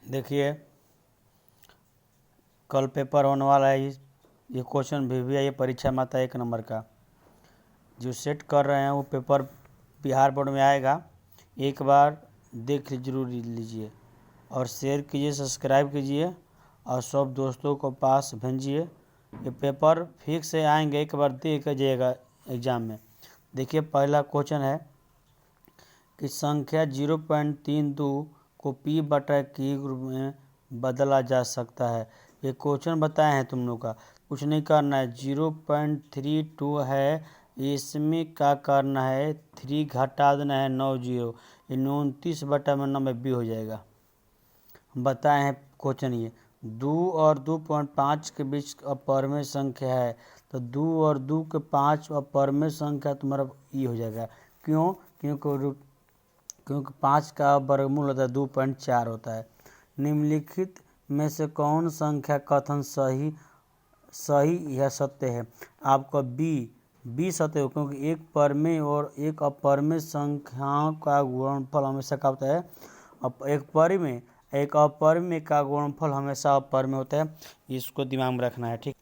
देखिए कल पेपर होने वाला है, ये क्वेश्चन भी है, ये परीक्षा में आता है 1 नंबर का। जो सेट कर रहे हैं वो पेपर बिहार बोर्ड में आएगा, एक बार देख जरूर लीजिए और शेयर कीजिए, सब्सक्राइब कीजिए और सब दोस्तों को पास भेजिए। ये पेपर फिक्स से आएंगे, एक बार देख जाइएगा एग्ज़ाम में। देखिए पहला क्वेश्चन है कि संख्या 0.32 को पी बटा की रूप में बदला जा सकता है। ये क्वेश्चन बताए हैं तुम लोग का, कुछ नहीं करना है। 0.32 है, इसमें क्या करना है, 3 घटा देना है 9 जीरो, ये 29/90 हो जाएगा। बताए हैं क्वेश्चन ये 2 और 2.5 के बीच अपरमेय संख्या है, तो 2 और 2 के 5 अपरमेय संख्या तुम्हारा ये हो जाएगा। क्यों? क्योंकि 5 का वर्गमूल होता है 2.4 होता है। निम्नलिखित में से कौन संख्या कथन सही या सत्य है? आपका बी सत्य हो, क्योंकि एक परमेय और एक अपरमेय संख्याओं का गुणनफल हमेशा क्या होता है, एक अपरमेय का गुणनफल हमेशा अपरमेय होता है। इसको दिमाग में रखना है, ठीक।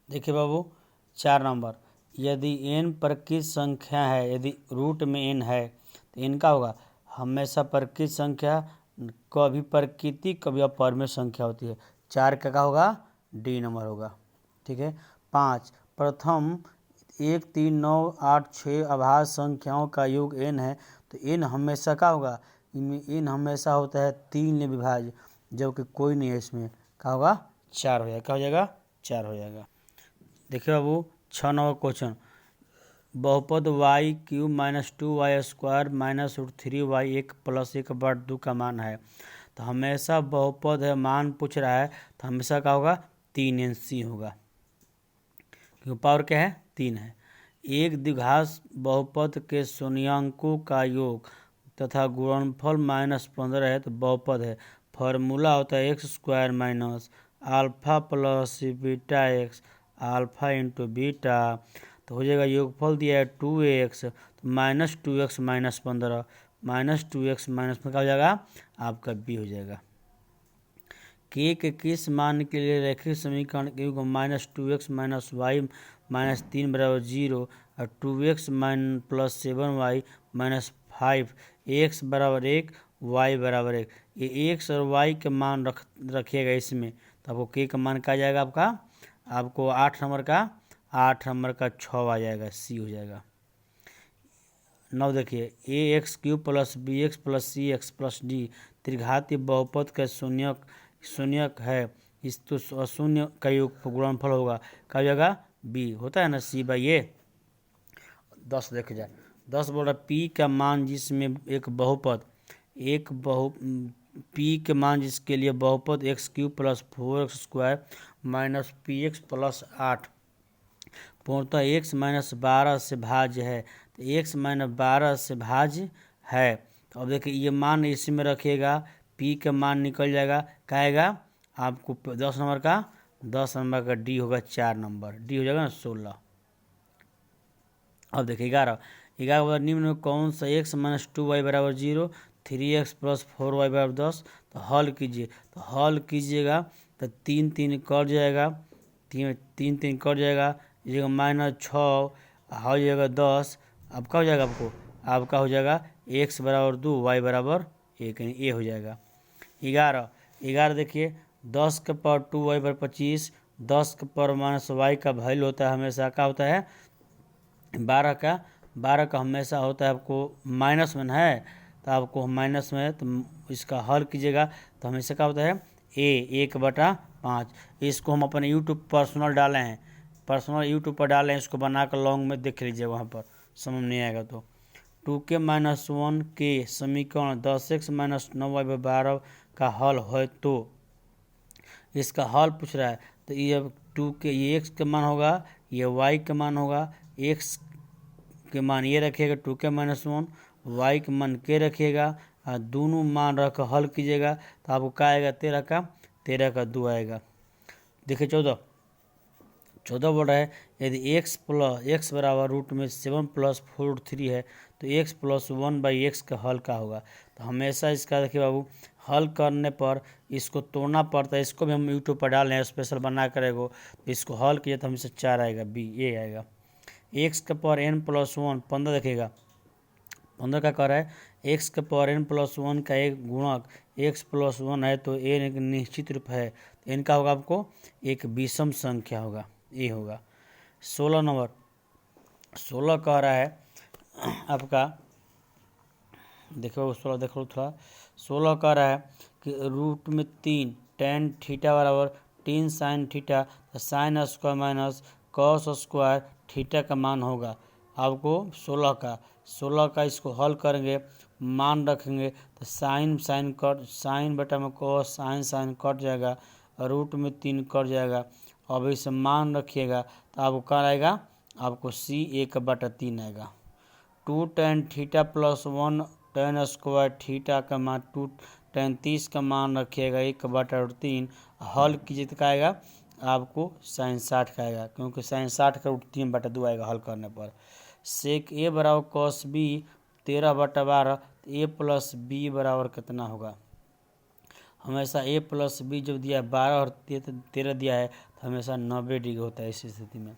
देखिए बाबू 4 नंबर, यदि n प्रकृत संख्या है, यदि रूट में n है तो n का होगा हमेशा प्रकृत संख्या, कभी प्रकृति कभी अपरमेय संख्या होती है। 4 का होगा डी नंबर होगा, ठीक है। 5 प्रथम 1 3 9 8 6 अभाज्य संख्याओं का योग n है, तो n हमेशा क्या होगा, n हमेशा होता है 3 में विभाज्य, जबकि कोई नहीं है इसमें, क्या होगा 4 हो जाएगा। क्या हो जाएगा? 4 हो जाएगा। देखिए बाबू 6 नंबर क्वेश्चन, बहुपद y³ - 2y² - √3y 1+1/2 का मान है। तो हमेशा बहुपद है, मान पूछ रहा है तो हमेशा क्या होगा 3nc होगा, क्योंकि पावर क्या है 3 है। एक द्विघात बहुपद के शून्यांकों का योग तथा गुणनफल -15 है तो बहुपद है। फॉर्मूला होता है x² - alpha plus beta x alpha into beta, तो हो जाएगा योगफल दिया है 2x, तो -2x - 15 -2x - क्या हो जाएगा आपका बी हो जाएगा। k के किस मान के लिए रैखिक समीकरण के योग -2x - y - 3 = 0 और 2x + 7y - 5 x = 1 y = 1, ये x और y के मान रखिएगा इसमें, तो आपको k का मान क्या आ जाएगा आपको 8 नंबर का 6 आ जाएगा, सी हो जाएगा। 9 देखिए ax³ + bx + cx + d त्रिघातीय बहुपद का शून्यक है, इस तो अशून्य का योग गुणनफल होगा, क्या हो जाएगा बी होता है ना, c/a। 10 देखे जाए, 10 बोल रहा p का मान जिसमें p के मान जिसके लिए बहुपद x³ + 4x² - px + 8 पूर्णतः x - 12 से भाज्य है, तो x - 12 से भाज्य है। तो अब देखिए ये मान इसी में रखिएगा, p का मान निकल जाएगा, क्या आएगा आपको 10 नंबर का डी होगा, 4 नंबर डी हो जाएगा ना 16। अब देखिए 11 निम्न में कौन सा x - 2y = 0 3x + 4y = 10, तो हल कीजिए, तो हल कीजिएगा तो 3 3 कट जाएगा, 3 3 कट जाएगा, -6 हो जाएगा 10। अब क्या हो जाएगा आपका हो जाएगा x = 2 y = 1, यानी ए हो जाएगा। 11 देखिए 10 के पावर 2 y = 25, 10 के पावर -y का वैल्यू होता है हमेशा क्या होता है 12 का हमेशा होता है आपको माइनस में है, तो आपको माइनस में है तो इसका हल कीजिएगा, तो हमेशा क्या होता है a 1/5। इसको हम अपने यूट्यूब पर्सनल डाले हैं, यूट्यूब पर डाले हैं, इसको बनाकर लॉन्ग में देख लीजिए, वहाँ पर समझ नहीं आएगा तो। 2k - 1 के समीकरण 10x - 9y / 12 का हल है, तो इसका हल पूछ रहा है, तो ये 2k ये x का मान होगा, ये y का मान होगा, x के मान ये रखिएगा 2k - 1, y के मान के रखिएगा और दोनों मान रख हल कीजिएगा, तो आपको क्या आएगा 13 का 2 आएगा। देखिए 14 बोल रहा है यदि x बराबर √7 + 4√3 है तो x + 1/x का हल क्या होगा, तो हमेशा इसका देखिए बाबू हल करने पर इसको तोड़ना पड़ता है, इसको भी हम यूट्यूब पर डाल रहे हैं स्पेशल बना करेगो। तो इसको हल किया तो हमेशा 4 आएगा, बी ये आएगा। एक्स के पावर n प्लस 1 15 देखिएगा, 15 का कर है एक्स के पावर n प्लस 1 का एक गुणक x प्लस 1 है तो n एक निश्चित रूप है, तो n का होगा आपको एक विषम संख्या होगा, ये होगा। 16 नंबर 16 कह रहा है आपका, देखो 16 देख लो थोड़ा। 16 कह रहा है कि रूट में 3 tan थीटा बराबर 3 sin थीटा, तो sine square minus cos square theta का मान होगा आपको 16 का इसको हल करेंगे, मान रखेंगे तो साइन बटा में कॉस साइन कट जाएगा, रूट में 3 कट जाएगा। अब इसे मान रखिएगा तो आपको क्या आएगा, आपको c 1/3 आएगा। 2 tan theta plus 1 tan square theta का मान 2 tan 30 का मान रखिएगा 1/3, हल कीजिए तो क्या आएगा आपको साइन 60 का आएगा, क्योंकि साइन 60 का √3/2 आएगा हल करने पर। सेक ए बराबर कॉस बी 13/12, ए प्लस बी बराबर कितना होगा, हमेशा ए प्लस बी जब दिया है 12 और 13 दिया है तो हमेशा 90 डिग्री होता है। इस स्थिति में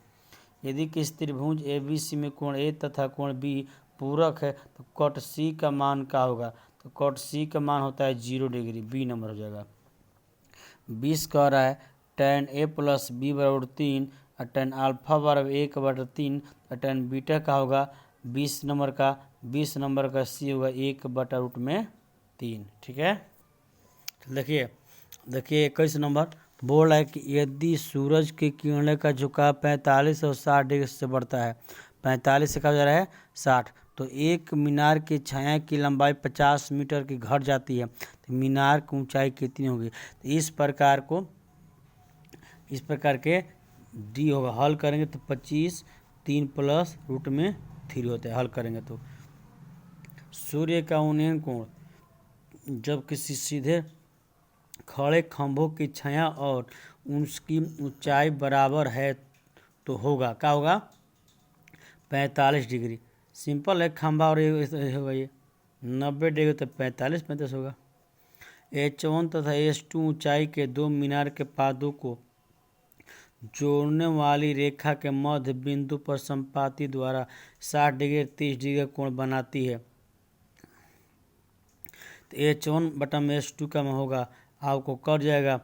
यदि किसी त्रिभुज ए बी सी में कोण ए तथा कोण बी पूरक है तो कट सी का मान क्या होगा, तो कट सी का मान होता है 0 डिग्री, बी नंबर हो जाएगा। 20 कह रहा है tan ए प्लस बी बराबर 3 और tan अल्फा बराबर 1/3, और tan बीटा का होगा 20 नंबर का सी होगा 1/√3, ठीक है। देखिए 21 नंबर बोल रहा है कि यदि सूरज की किरणें का झुकाव 45 और 60 डिग्री से बढ़ता है, 45 से कहा जा रहा है 60, तो एक मीनार की छाया की लंबाई 50 मीटर की घट जाती है, तो मीनार की ऊंचाई कितनी होगी। तो इस प्रकार के डी होगा, हल करेंगे तो 25 3 प्लस √3 होता है, हल करेंगे तो। सूर्य का उन्नयन कोण जब किसी सीधे खड़े खंभों की छाया और उसकी ऊंचाई बराबर है तो होगा, क्या होगा 45 डिग्री। सिंपल है, खंभा और ये होगा ये 90 डिग्री तो 45 होगा। H1 तथा H2 ऊंचाई के दो मीनार के पादों को जोड़ने वाली रेखा के मध्य बिंदु पर संपाति द्वारा 60 डिग्री 30 डिग्री कोण बनाती है। तो H1/H2 का होगा आपको कट जाएगा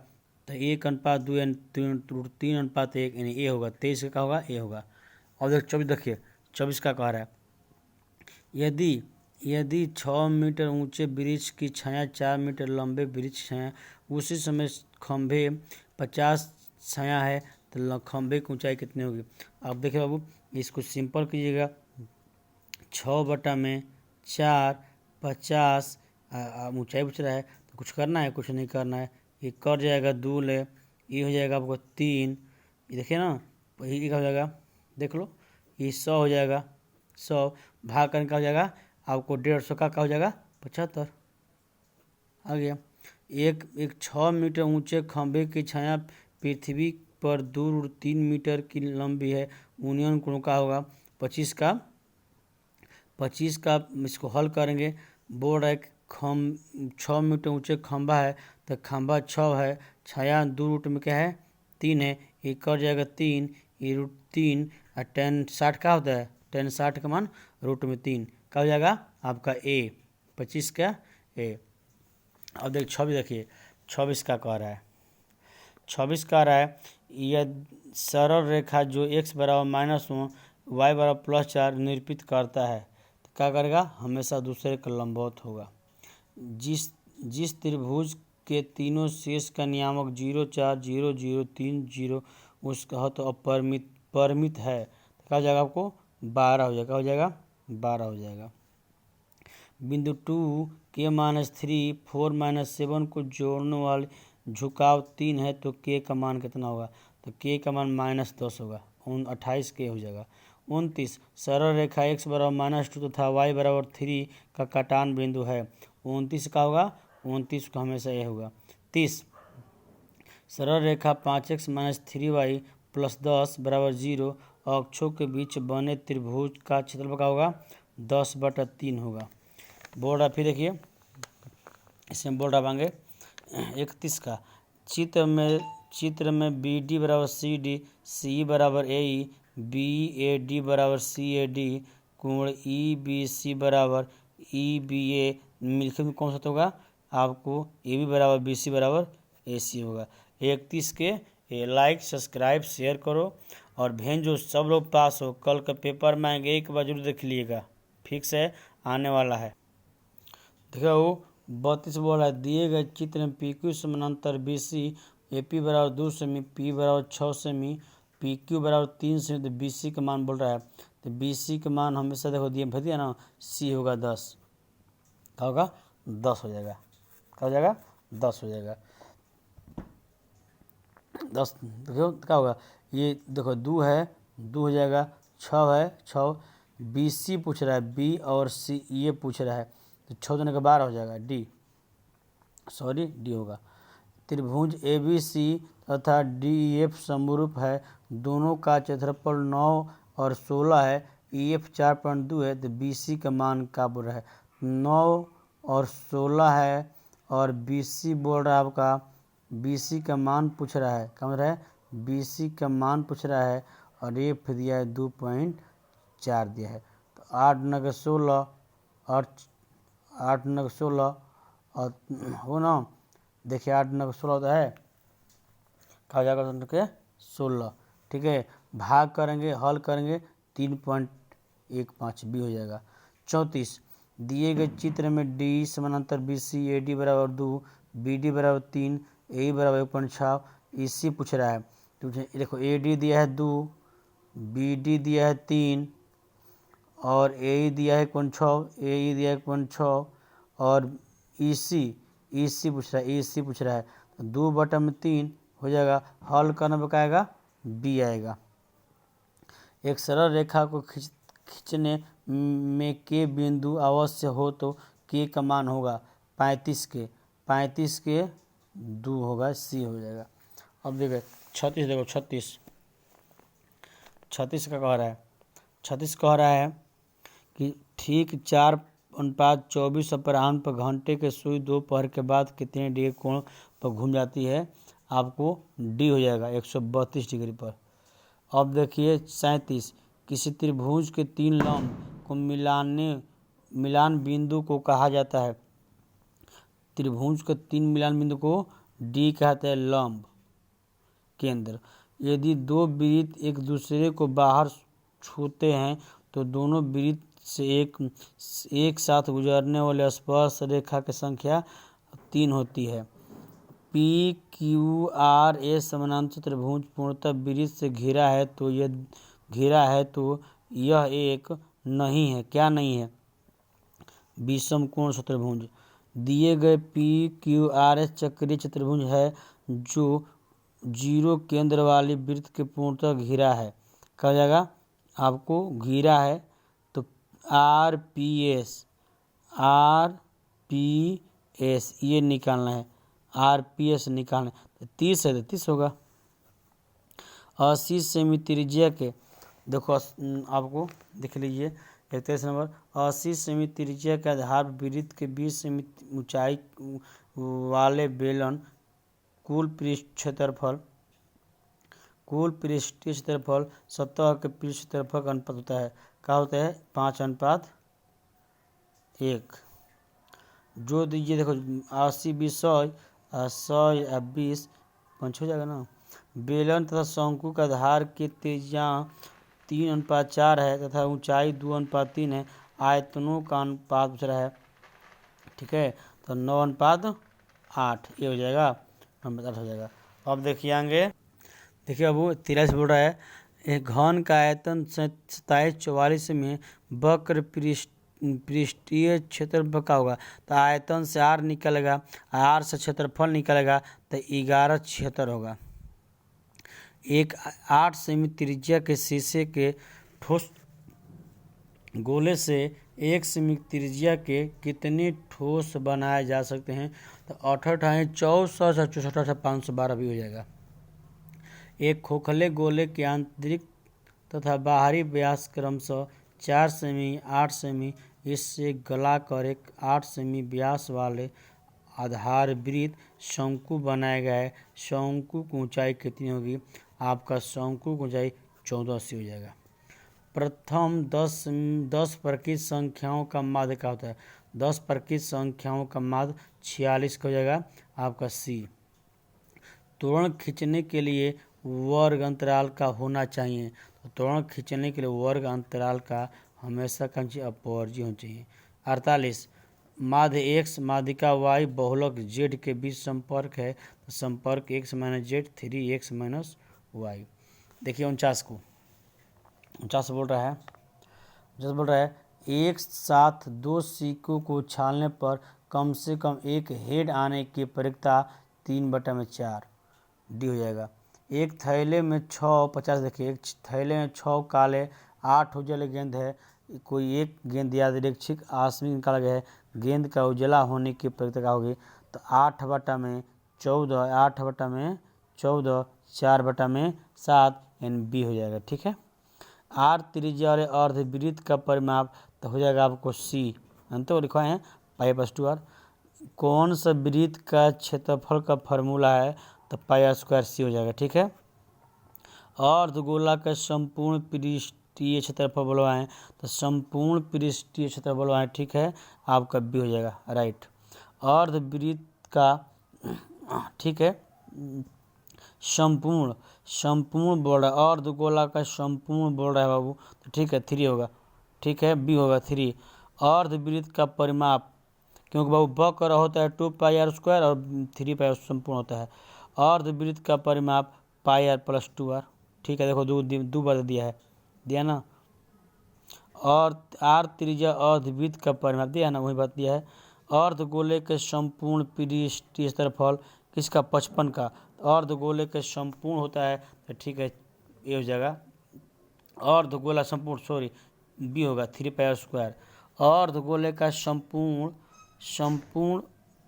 तो 1:2 3:1 यानी ए होगा। 23 का होगा ए होगा। और 24 देखिए 24 का कह रहा है यदि 6 मीटर ऊंचे वृक्ष की छाया 4 मीटर लंबे वृक्ष छाया उसी समय खंभे 50 छाया है तो खंभे की ऊंचाई कितनी होगी। अब देखिए बाबू इसको सिंपल कीजिएगा, 6/4 50 ऊंचाई पूछ रहा है तो कुछ करना है, कुछ नहीं करना है, ये कट जाएगा 2 ले, ये हो जाएगा आपको 3, ये देखिए ना ये क्या हो जाएगा देख लो, ये 100 हो जाएगा, 100 भाग करने का हो जाएगा आपको 150 का हो जाएगा 75 आ गया। एक 6 मीटर ऊंचे खंभे की छाया पृथ्वी पर दूर 3 मीटर की लंबी है, उन्नयन कोण का होगा 25 का। इसको हल करेंगे, बोर्ड है 6 मीटर ऊंचे खंभा है तो खंभा 6 है, छाया दूर में क्या है 3 है, ये कट जाएगा 3, ये √3 और tan 60 का होता है, tan 60 का मान √3 का हो जाएगा आपका ए 25 का ए। अब 26 देखिए 26 का कह रहा है, 26 कह रहा है यह सरल रेखा जो x बराबर -1 y बराबर +4 निरूपित करता है तो क्या करेगा, हमेशा दूसरे का लंबवत होगा। जिस त्रिभुज के तीनों शेष का नियामक 0 4 0 0 3 0 उसका तो अपरिमित है तो क्या हो जाएगा आपको 12 हो जाएगा, 12 हो जाएगा। बिंदु 2 k -3 4 -7 को जोड़ने वाले झुकाव 3 है तो k का मान कितना होगा, तो k का मान -10 होगा, 28 k हो जाएगा। 29 सरल रेखा x बराबर -2 तथा y बराबर 3 का काटान बिंदु है, 29 का होगा, 29 का हमेशा ये होगा। 30 सरल रेखा 5x - 3y + 10 बराबर 0 अक्षों के बीच बने त्रिभुज का क्षेत्रफल का होगा 10/3 होगा। बोर्ड फिर देखिए इसमें बोल रहा बांगे 31 का चित्र में बी डी बराबर सी डी, सी बराबर ए ई, बी ए डी बराबर सी ए डी, कोण ई बी सी बराबर ई बी ए, मिलकर में कौन सा होगा आपको ए बी बराबर बी सी बराबर ए सी होगा। 31 के लाइक सब्सक्राइब शेयर करो और भेजो, सब लोग पास हो। कल का पेपर में आएंगे, एक बार जरूर देख लीजिएगा, फिक्स है, आने वाला है। देखो वो 32 बोल रहा है, दिए गए चित्र में पी क्यू समानांतर बी सी, ए पी बराबर 2 सेमी, पी बराबर 6 सेमी, पी क्यू बराबर 3 सेमी, तो बी सी का मान बोल रहा है। तो बी सी का मान हमेशा देखो दिया ना, सी होगा 10, क्या होगा 10 हो जाएगा, क्या हो जाएगा 10 हो जाएगा। 10 देखो क्या होगा, ये देखो 2 है 2 हो जाएगा, 6 है 6, बी सी पूछ रहा है, बी और सी ये पूछ रहा है, तो 6 देने का 12 हो जाएगा, डी होगा। त्रिभुज ए बी सी तथा डी ई एफ समरूप है, दोनों का क्षेत्रफल 9 और 16 है, ई एफ 4.2 है, तो बी सी का मान क्या बोल रहा है 9 और 16 है, और बी सी बोल रहा है आपका बी सी का मान पूछ रहा है, क्या बोल रहा है बी सी का मान पूछ रहा है, और ये फिर दिया है 2.4 दिया है। तो 8 9 16 और 8 9 16 और हो ना, देखिए 8 9 16 होता है, क्या हो जाएगा 16, ठीक है, भाग करेंगे हल करेंगे 3.15 बी हो जाएगा। 34 दिए गए चित्र में डी समानांतर बी सी, ए डी बराबर 2, बी डी बराबर 3, ए बराबर 1.6, ई सी पूछ रहा है। तो देखो ए डी दिया है 2, बी डी दिया है 3 और ए दिया है 1.6, ए दिया है 1.6 और ई सी पूछ रहा है, ई सी पूछ रहा है, तो 2/3 हो जाएगा। हल करना बताएगा बी आएगा। एक सरल रेखा को खींचने में के बिंदु अवश्य हो तो के का मान होगा 35 के 2 होगा, सी हो जाएगा। अब देखो 36 देखो 36 का कह रहा है, 36 कह रहा है कि ठीक 4:24 अपराह्न पर घंटे के सुई दोपहर के बाद कितने डिग्री कोण पर घूम जाती है, आपको डी हो जाएगा 132 डिग्री पर। अब देखिए 37 किसी त्रिभुज के 3 लंब को मिलान बिंदु को कहा जाता है। त्रिभुज के 3 मिलान बिंदु को डी कहते हैं लंब केंद्र। यदि 2 वृत्त एक दूसरे को बाहर छूते हैं तो दोनों वृत्त से एक साथ गुजरने वाले स्पर्श रेखा की संख्या 3 होती है। पी क्यू आर एस समानांतर त्रिभुज पूर्णतः वृत्त से घिरा है, तो यह एक नहीं है, क्या नहीं है विषम कोण चतुर्भुज। दिए गए पी क्यू आर एस चक्रीय चतुर्भुज है जो 0 केंद्र वाली वृत्त के पूर्णतः घिरा है, कहा जाएगा आपको घिरा है, तो आर पी एस ये निकालना है, आर पी एस निकालना है, 30 है तो 30 होगा। 80 सेमी त्रिज्या के देखो आपको देख लीजिए 31 नंबर, 80 सेमी त्रिज्या के आधार वृत्त के 20 सेमी ऊंचाई वाले बेलन कुल पृष्ठीय क्षेत्रफल सतह के पृष्ठ क्षेत्रफल का अनुपात होता है, क्या होता है 5:1। जो दीजिए देखो 80 20 100 या 20 5 हो जाएगा ना। बेलन तथा शंकु का आधार की त्रिज्या 3:4 है तथा ऊंचाई 2:3 है, आयतनों का अनुपात पूछ रहा है, ठीक है, तो 9:8 ये हो जाएगा, 9:8 हो जाएगा। अब देखिए आगे, देखिए अब वो 83 बोल रहा है, एक घन का आयतन 2744 में वक्र पृष्ठीय क्षेत्रफल का होगा, तो आयतन से आर निकलेगा, आर से क्षेत्रफल निकलेगा, तो 1176 होगा। एक 8 सेमी त्रिज्या के शीशे के ठोस गोले से 1 सेमी त्रिज्या के कितने ठोस बनाए जा सकते हैं, तो 68 64 64 512 भी हो जाएगा। एक खोखले गोले के आंतरिक तथा बाहरी व्यास क्रमशः 4 सेमी 8 सेमी, इससे गलाकर एक 8 सेमी व्यास वाले आधार वृत्त शंकु बनाया गया है, शंकु की ऊंचाई कितनी होगी? आपका शंकु की ऊंचाई 1480 हो जाएगा। प्रथम 10 प्रतिशत संख्याओं का माध्य क्या होता है? 10 प्रतिशत संख्याओं का माध्य 46 का हो जाएगा आपका सी। त्वरण खींचने के लिए वर्ग अंतराल का होना चाहिए, तो त्वरण खींचने के लिए वर्ग अंतराल का हमेशा कौन चाहिए? अपवर्ज्य होना चाहिए। 48 माध्य x माध्यिका y बहुलक z के बीच संपर्क है, तो संपर्क x minus Z 3x minus Y. देखिए 49 बोल रहा है एक साथ दो सिक्कों को उछालने पर कम से कम एक हेड आने की प्रवृत्ति 3/4 डी हो जाएगा। एक थैले में 50 देखिए, एक थैले में 6 काले 8 उजले गेंद है, कोई एक गेंद यादृच्छिक आसमी निकाला गया है, गेंद का उजला होने की प्रवृत्ति होगी, तो 8/14 8/14 4/7 यानी बी हो जाएगा। ठीक है। आर त्रिज्या और अर्धवृत्त का परिमाप तो हो जाएगा आपको सी, अंत लिखवाए हैं π/2r। कौन सा वृत्त का क्षेत्रफल का फॉर्मूला है? तो πr² सी हो जाएगा। ठीक है। अर्धगोला का संपूर्ण पृष्ठीय क्षेत्रफल बोलवाएं, तो संपूर्ण पृष्ठीय क्षेत्रफल बोलवाएं। ठीक है, आपका बी हो जाएगा राइट। अर्धवृत्त का ठीक है संपूर्ण बोल रहा है, अर्धगोला का संपूर्ण बोल रहा है बाबू, तो ठीक है 3 होगा। ठीक है, बी होगा 3। अर्धवृत्त का परिमाप, क्योंकि बाबू वक्र होता है 2πr² और 3π संपूर्ण होता है। अर्धवृत्त का परिमाप πr+2r। ठीक है, देखो दो बार दिया ना। और आर त्रिज्या अर्धवृत्त का परिमाप दिया ना, वही बात दिया है। अर्धगोले के संपूर्ण पृष्ठीय क्षेत्रफल किसका? 55 का। अर्धगोले के संपूर्ण होता है, तो ठीक है ये हो जाएगा अर्धगोला संपूर्ण बी होगा 3πr²। अर्धगोले का संपूर्ण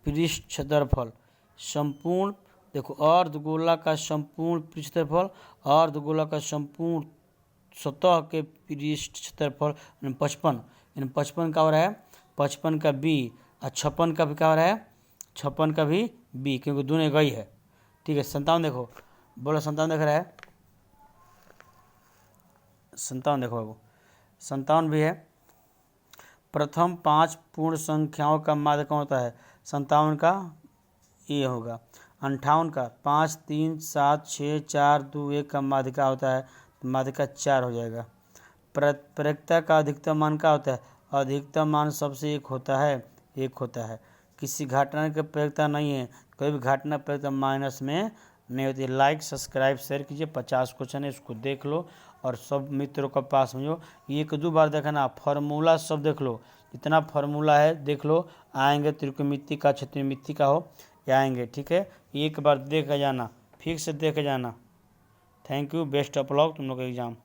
पृष्ठ क्षेत्रफल देखो अर्धगोला का संपूर्ण पृष्ठ क्षेत्रफल, अर्धगोला का संपूर्ण सतह के पृष्ठ क्षेत्रफल 55, यानी 55 का हो रहा है 55 का बी, और 56 का भी क्या हो रहा है 56 का भी बी, क्योंकि दोनों एक ही है। ठीक है। 57 देखो, बोलो 57 देख रहा है, 57 देखो बाबू, 57 भी है। प्रथम 5 पूर्ण संख्याओं का माध्य कौन होता है? 57 का ये होगा। 58 का 5 3 7 6 4 2 1 का माध्यिका होता है, तो माध्यिका 4 हो जाएगा। प्रत्येकता का अधिकतम मान क्या होता है? अधिकतम मान सबसे एक होता है। किसी घटना की प्रत्येकता नहीं है, कोई भी घटना प्रत्येकता माइनस में नहीं होती। लाइक सब्सक्राइब शेयर कीजिए। 50 क्वेश्चन है, इसको देख लो और सब मित्रों के पास में जो 1-2 बार देखना, फार्मूला सब देख लो, इतना फार्मूला है देख लो, आएंगे त्रिकोणमिति का क्षेत्रमिति का हो या आएंगे। ठीक है, एक बार देख जाना, फिर से देख जाना। Thank you, best of luck तुम लोग का एग्जाम।